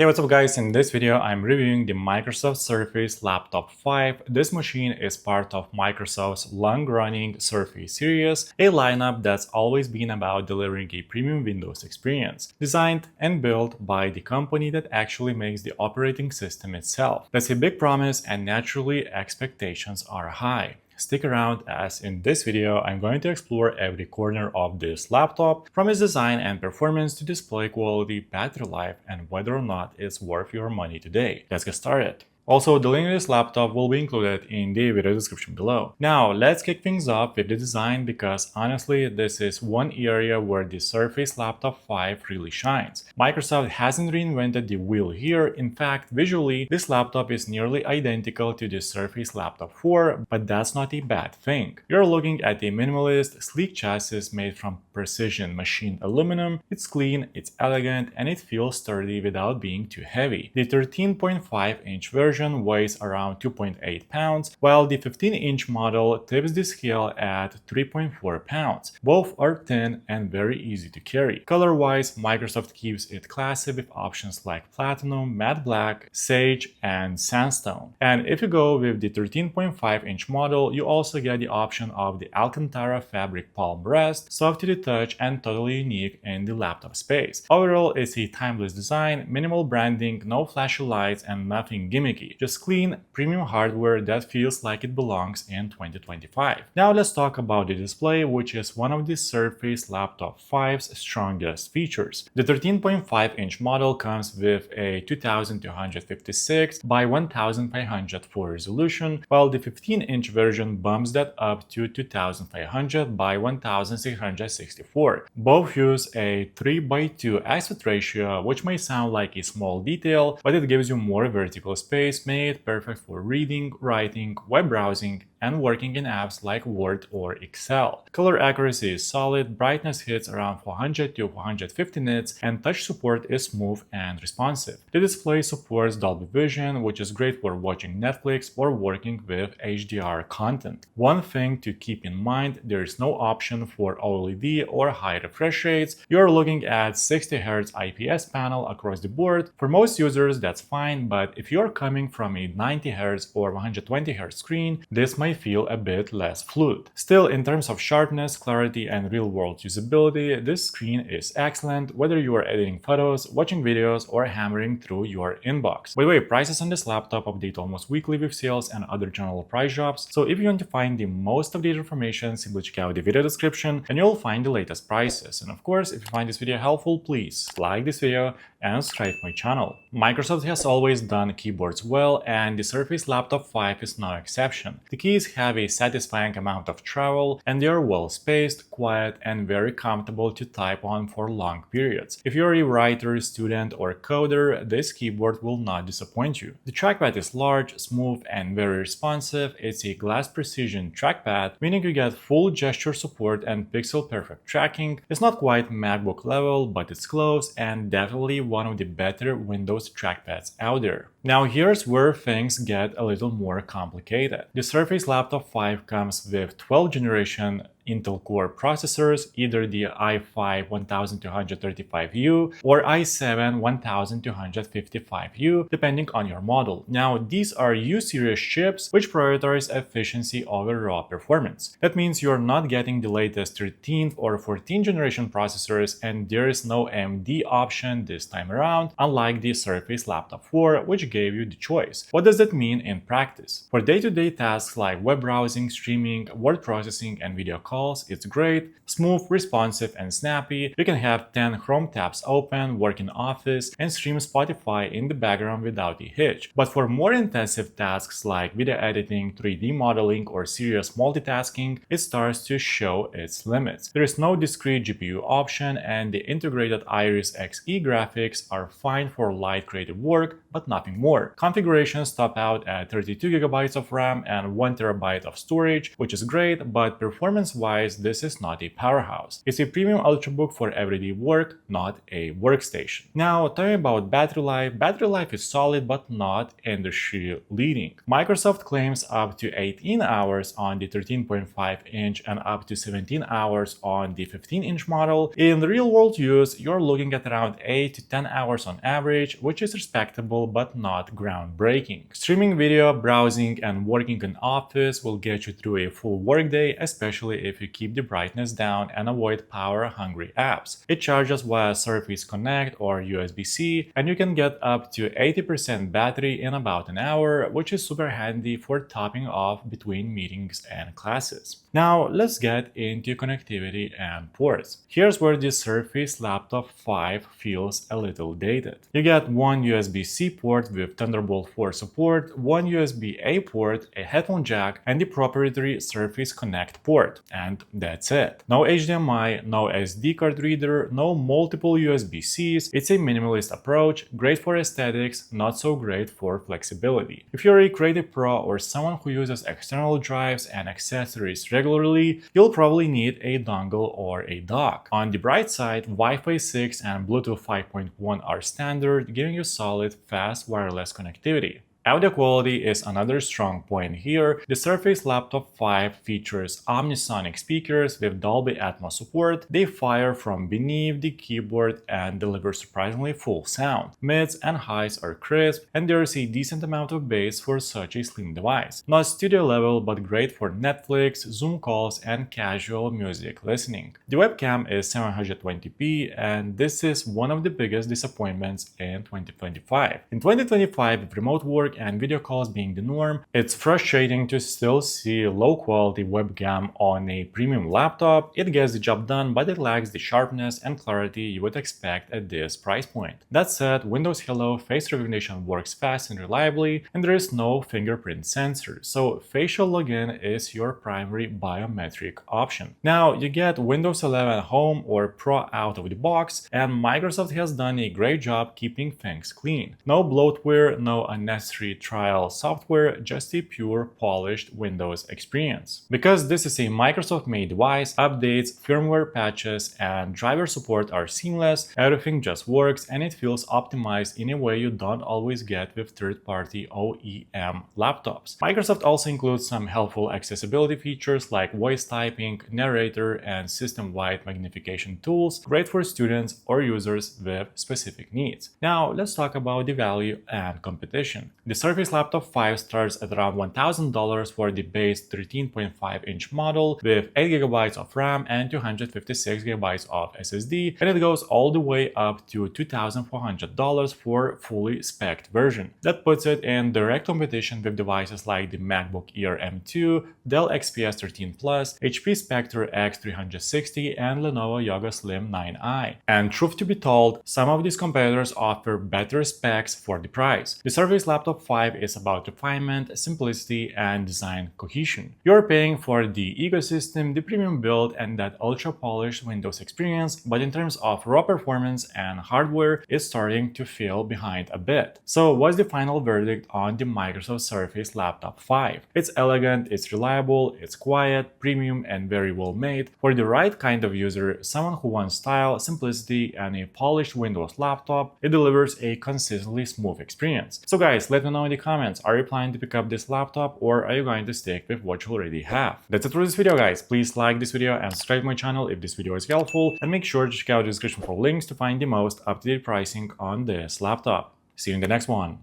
Hey, what's up guys? In this video, I'm reviewing the Microsoft Surface Laptop 5. This machine is part of Microsoft's long-running Surface series, a lineup that's always been about delivering a premium Windows experience, designed and built by the company that actually makes the operating system itself. That's a big promise, and naturally expectations are high. Stick around, as in this video I'm going to explore every corner of this laptop, from its design and performance to display quality, battery life, and whether or not it's worth your money today. Let's get started. Also, the link to this laptop will be included in the video description below. Now, let's kick things off with the design, because honestly, this is one area where the Surface Laptop 5 really shines. Microsoft hasn't reinvented the wheel here. In fact, visually, this laptop is nearly identical to the Surface Laptop 4, but that's not a bad thing. You're looking at a minimalist, sleek chassis made from precision machined aluminum. It's clean, it's elegant, and it feels sturdy without being too heavy. The 13.5-inch version weighs around 2.8 pounds, while the 15-inch model tips the scale at 3.4 pounds. Both are thin and very easy to carry. Color-wise, Microsoft keeps it classy with options like Platinum, Matte Black, Sage, and Sandstone. And if you go with the 13.5-inch model, you also get the option of the Alcantara fabric palm rest, soft to the touch and totally unique in the laptop space. Overall, it's a timeless design, minimal branding, no flashy lights, and nothing gimmicky. Just clean, premium hardware that feels like it belongs in 2025. Now let's talk about the display, which is one of the Surface Laptop 5's strongest features. The 13.5-inch model comes with a 2256 by 1504 resolution, while the 15-inch version bumps that up to 2500 by 1664. Both use a 3:2 aspect ratio, which may sound like a small detail, but it gives you more vertical space, making it perfect for reading, writing, web browsing, and working in apps like Word or Excel. Color accuracy is solid, brightness hits around 400 to 450 nits, and touch support is smooth and responsive. The display supports Dolby Vision, which is great for watching Netflix or working with HDR content. One thing to keep in mind, there is no option for OLED or high refresh rates. You're looking at 60Hz IPS panel across the board. For most users, that's fine, but if you're coming from a 90Hz or 120Hz screen, this might feel a bit less fluid. Still, in terms of sharpness, clarity, and real-world usability, this screen is excellent whether you are editing photos, watching videos, or hammering through your inbox. By the way, prices on this laptop update almost weekly with sales and other general price drops, so if you want to find the most updated information, simply check out the video description and you'll find the latest prices. And of course, if you find this video helpful, please like this video and subscribe to my channel. Microsoft has always done keyboards well, and the Surface Laptop 5 is no exception. The keys have a satisfying amount of travel, and they are well spaced, quiet, and very comfortable to type on for long periods. If you're a writer, student, or coder, this keyboard will not disappoint you. The trackpad is large, smooth, and very responsive. It's a glass precision trackpad, meaning you get full gesture support and pixel-perfect tracking. It's not quite MacBook level, but it's close, and definitely one of the better Windows trackpads out there. Now here's where things get a little more complicated. The Surface Laptop 5 comes with 12th generation Intel Core processors, either the i5-1235U or i7-1255U, depending on your model. Now, these are U-series chips which prioritize efficiency over raw performance. That means you're not getting the latest 13th or 14th generation processors, and there is no AMD option this time around, unlike the Surface Laptop 4, which gave you the choice. What does that mean in practice? For day-to-day tasks like web browsing, streaming, word processing, and video calls, it's great, smooth, responsive, and snappy. You can have 10 Chrome tabs open, work in Office, and stream Spotify in the background without a hitch. But for more intensive tasks like video editing, 3D modeling, or serious multitasking, it starts to show its limits. There is no discrete GPU option, and the integrated Iris Xe graphics are fine for light creative work, but nothing more. Configurations top out at 32GB of RAM and 1TB of storage, which is great, but performance Performance-wise, this is not a powerhouse. It's a premium ultrabook for everyday work, not a workstation. Now, talking about battery life is solid but not industry leading. Microsoft claims up to 18 hours on the 13.5-inch and up to 17 hours on the 15-inch model. In real-world use, you're looking at around 8 to 10 hours on average, which is respectable but not groundbreaking. Streaming video, browsing, and working in Office will get you through a full workday, especially if you keep the brightness down and avoid power-hungry apps. It charges via Surface Connect or USB-C, and you can get up to 80% battery in about an hour, which is super handy for topping off between meetings and classes. Now, let's get into connectivity and ports. Here's where the Surface Laptop 5 feels a little dated. You get one USB-C port with Thunderbolt 4 support, one USB-A port, a headphone jack, and the proprietary Surface Connect port. And that's it. No HDMI, no SD card reader, no multiple USB-Cs. It's a minimalist approach, great for aesthetics, not so great for flexibility. If you're a creative pro or someone who uses external drives and accessories regularly, you'll probably need a dongle or a dock. On the bright side, Wi-Fi 6 and Bluetooth 5.1 are standard, giving you solid, fast wireless connectivity. Audio quality is another strong point here. The Surface Laptop 5 features omnisonic speakers with Dolby Atmos support. They fire from beneath the keyboard and deliver surprisingly full sound. Mids and highs are crisp, and there is a decent amount of bass for such a slim device. Not studio level, but great for Netflix, Zoom calls, and casual music listening. The webcam is 720p, and this is one of the biggest disappointments in 2025. In 2025, with remote work and video calls being the norm, it's frustrating to still see low-quality webcam on a premium laptop. It gets the job done, but it lacks the sharpness and clarity you would expect at this price point. That said, Windows Hello face recognition works fast and reliably, and there is no fingerprint sensor, so facial login is your primary biometric option. Now, you get Windows 11 Home or Pro out of the box, and Microsoft has done a great job keeping things clean. No bloatware, no unnecessary trial software, just a pure polished Windows experience. Because this is a Microsoft-made device, updates, firmware patches, and driver support are seamless, everything just works, and it feels optimized in a way you don't always get with third-party OEM laptops. Microsoft also includes some helpful accessibility features like voice typing, narrator, and system-wide magnification tools, great for students or users with specific needs. Now, let's talk about the value and competition. The Surface Laptop 5 starts at around $1,000 for the base 13.5-inch model with 8GB of RAM and 256GB of SSD, and it goes all the way up to $2,400 for fully spec'd version. That puts it in direct competition with devices like the MacBook Air M2, Dell XPS 13 Plus, HP Spectre X360, and Lenovo Yoga Slim 9i. And truth to be told, some of these competitors offer better specs for the price. The Surface Laptop 5 is about refinement, simplicity, and design cohesion. You're paying for the ecosystem, the premium build, and that ultra-polished Windows experience, but in terms of raw performance and hardware, it's starting to feel behind a bit. So what's the final verdict on the Microsoft Surface Laptop 5? It's elegant, it's reliable, it's quiet, premium, and very well made. For the right kind of user, someone who wants style, simplicity, and a polished Windows laptop, it delivers a consistently smooth experience. So guys, let me know in the comments, are you planning to pick up this laptop, or are you going to stick with what you already have? That's it for this video, guys. Please like this video and subscribe to my channel if this video is helpful, and make sure to check out the description for links to find the most up-to-date pricing on this laptop. See you in the next one.